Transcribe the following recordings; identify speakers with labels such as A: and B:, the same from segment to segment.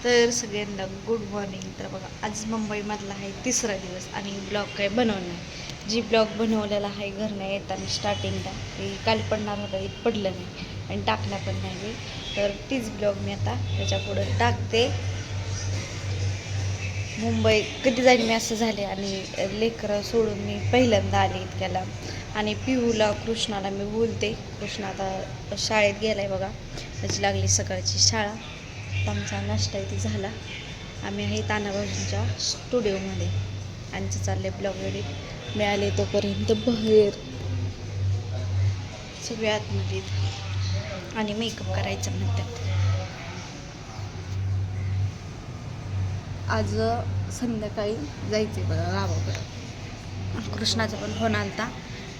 A: तर सगळ्यांना good morning. तर बघा आज मुंबईमधला आहे तिसरा दिवस आणि ब्लॉग काही बनवलं नाही. जी ब्लॉग बनवलेला आहे घरनं येताना स्टार्टिंगला ते काल पडणार होता, एक पडलं नाही आणि टाकला पण नाही मी. तर तीच ब्लॉग मी आता त्याच्या पुढं टाकते. मुंबई कधी जाईल मी असं झाले आणि लेकरं सोडून मी पहिल्यांदा आले इतक्याला. आणि पिहूला कृष्णाला मी बोलते. कृष्णा आता शाळेत गेला आहे बघा, त्याची लागली सकाळची शाळा. आमचा नाश्ता इथे झाला. आम्ही आहे तानाबाजूंच्या स्टुडिओमध्ये. आमचं चाललं आहे ब्लॉग एडिट. मी आले तोपर्यंत बाहेर सगळे आतमध्ये आणि मेकअप करायचं म्हणतात. आज संध्याकाळी जायचं आहे बघा गावाकडं. कृष्णाचा पण फोन आला होता,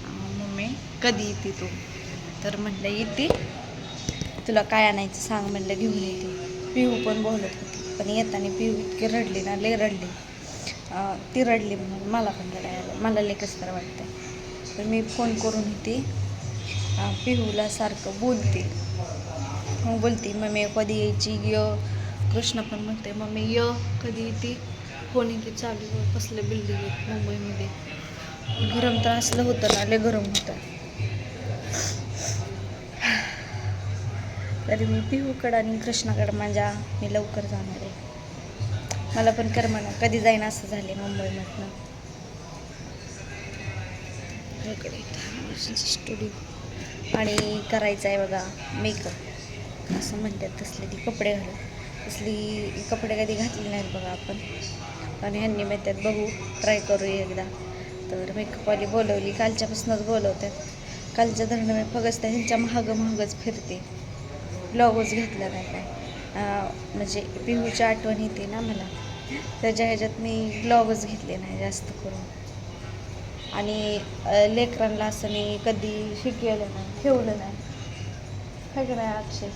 A: मम्मी कधी येते तू? तर म्हटलं येते, तुला काय आणायचं सांग. म्हटलं घेऊन येते. पिहू पण बोलत होती, पण येताना पिहू इतकी रडली ना, लय रडली. ती रडली म्हणून मला पण रडायला आलं. मला लय कसं तर वाटतं. तर मी फोन करून येते पिहूला सारखं बोलते. मग बोलते मम्मी कधी यायची य. कृष्ण पण म्हणते मम्मी य कधी येते. फोन इथे चालू कसलं बिल्डिंग आहे मुंबईमध्ये. गरम तर असलं होतं ना, लय गरम होतं. तरी मी पिहूकडं आणि कृष्णाकडं माझ्या मी लवकर जाणार आहे. मला पण करमना, कधी जाईन असं झाले मुंबईमधनं. इकडे स्टुडिओ आणि करायचं आहे बघा मेकअप. असं म्हणतात तसले ती कपडे घालून, तसली कपडे कधी घातले नाहीत बघा आपण. आणि ह्यांनी म्हणतात बघू ट्राय करू एकदा. तर मेकअपवाली बोलवली, कालच्यापासूनच बोलवतात. कालच्या धरणं मी फगसता ह्यांच्या महागच फिरते. ब्लॉगच घेतला नाही काय. म्हणजे पिहूची आठवण येते ना मला, त्याच्या ह्याच्यात मी ब्लॉगच घेतले नाही जास्त करून. आणि लेकरांना असं मी कधी शिकवलं नाही, ठेवलं नाही. काय का नाही अक्षय?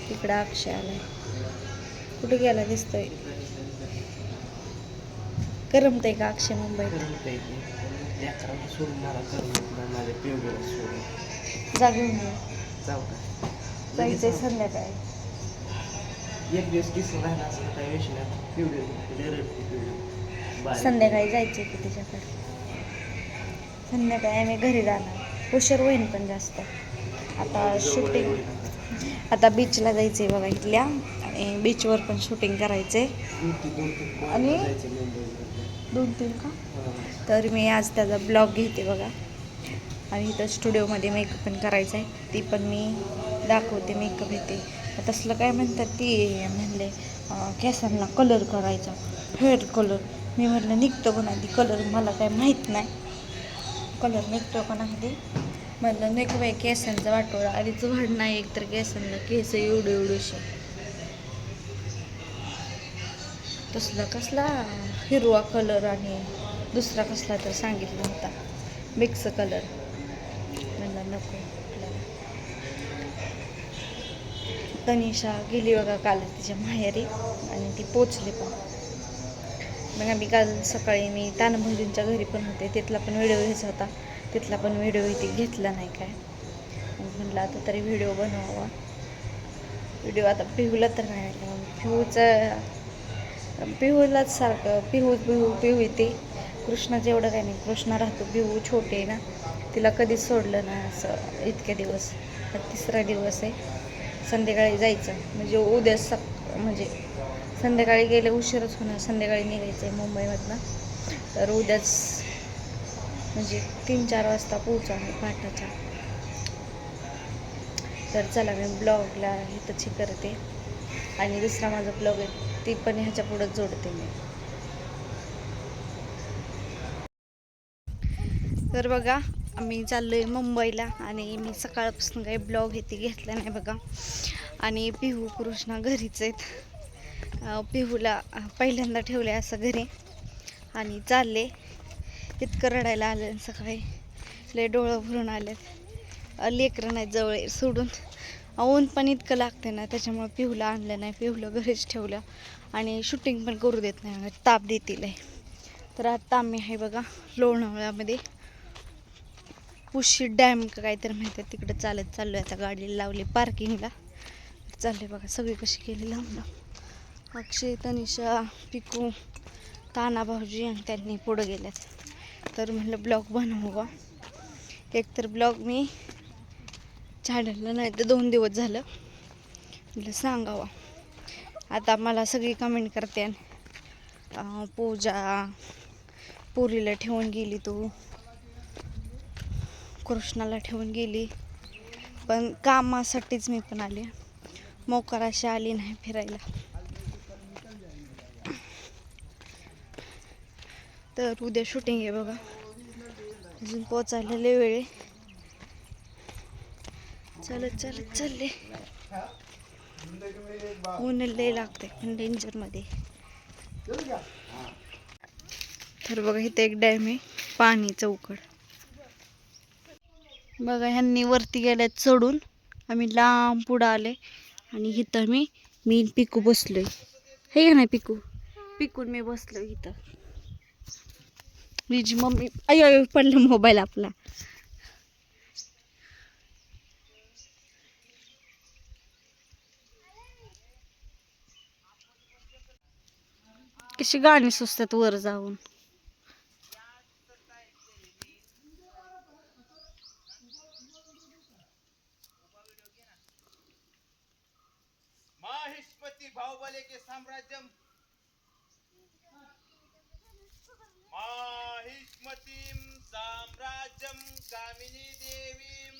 A: तिकडं अक्षय आलाय. कुठे गेला दिसतोय? करमतंय का अक्षय मुंबईत? जा घेऊन ये. जायचंय संध्याकाळी.
B: एक दिवस दिसून राहिला असं काही विषय नाही. पिवडे
A: संध्याकाळी जायचंय की तिच्याकडे. संध्याकाळी आम्ही घरी जाणार. उशीर होईन पण जास्त. आता शूटिंग, आता बीचला जायचंय बघा इथल्या, आणि बीचवर पण शूटिंग करायचंय. आणि 2-3 का? तर मी आज त्याचा ब्लॉग घेते बघा. आणि इथं स्टुडिओमध्ये मेकअप पण करायचं आहे, ती पण मी दाखवते. मेकअप येते तसलं काय म्हणतात ती म्हणले केसांना कलर करायचा, हेअर कलर. मी म्हटलं निघतो का नाही ती कलर, मला काय माहीत नाही कलर निघतो का नाही ते. म्हटलं नको बाई केसांचं वाटोळा. आधीच वाढ नाही, एक तर केसांना केस एवढीशी. तसला कसला हिरवा कलर आणि दुसरा कसला तर सांगितला होता मिक्स कलर. म्हणलं नको. तनिषा गेली बघा काल तिच्या माहेरी आणि ती पोचली पण. मग आम्ही काल सकाळी मी तानाभाऊजींच्या घरी पण होते, तिथला पण व्हिडिओ घ्यायचा होता. तिथला पण व्हिडिओ इथे घेतला नाही काय. मग म्हटलं आता तरी व्हिडिओ बनवावा. व्हिडिओ आता पिहूला तर नाही आला. पिहूलाच सारखं पिहू येते. कृष्णाचं एवढं काही नाही, कृष्णा राहतो. पिहू छोटे आहे ना, तिला कधीच सोडलं नाही असं इतके दिवस. तिसरा दिवस आहे. संध्याकाळी जायचं म्हणजे उद्या म्हणजे संध्याकाळी गेले उशीरच होणार. संध्याकाळी निघायचं आहे मुंबईमधनं. तर उद्याच म्हणजे 3-4 वाजता पोहोचू आम्ही पहाटेच्या. तर चला मी ब्लॉगला इथंच हे करते. आणि दुसरा माझा ब्लॉग आहे ती पण ह्याच्या पुढं जोडते मी. तर बघा आम्ही चाललो आहे मुंबईला आणि मी सकाळपासून काही ब्लॉग इथे घेतला नाही बघा. आणि पिहू कृष्णा घरीच आहेत. पिहूला पहिल्यांदा ठेवले असं घरी आणि चालले. इतकं रडायला आलं सकाळी, लय डोळं भरून आलेत. लेकरं नाही जवळ सोडून. ऊन पण इतकं लागते ना, त्याच्यामुळे पिहूला आणलं नाही. पिहूला घरीच ठेवलं आणि शूटिंग पण करू देत नाही, ताप देतील. तर आता आम्ही आहे बघा लोणावळ्यामध्ये, पुशी डॅम का काहीतरी माहिती आहे, तिकडे चाललो आहे. आता गाडीला लावली पार्किंगला. चालले बघा सगळी कशी केली लांब. अक्षय, तनिषा, पिकू, ताना भाऊजी आणि त्यांनी पुढं गेल्यात. तर म्हटलं ब्लॉग बनवू. एकतर ब्लॉग मी चॅनलला नाही तर 2 दिवस झालं म्हटलं सांगावा. आता मला सगळी कमेंट करते, पूजा पुरीला ठेवून गेली, तू कृष्णाला ठेवून गेली. पण कामासाठीच मी पण आले, मोकार अशी आली नाही फिरायला. तर उद्या शूटिंग आहे बघा, अजून पोचायला लय वेळ आहे. चलत चलत चालले. ऊन लय लागते पण डेंजर मध्ये. तर बघा इथे एक डॅम आहे, पाणी चौकड. बघा ह्यांनी वरती गेल्यात सोडून, आम्ही लांब पुढं आले आणि इथं मी पिकू बसलोय. हे का नाही पिकू, पिकून मी बसलोय इथं. माझी मम्मी अयो पडलं मोबाईल आपला. कशी गाणी सुचतात वर जाऊन.
C: माहिष्मती बाहुबली के साम्राज्यम माहिष्मतीं साम्राज्यम कामिनी देवीं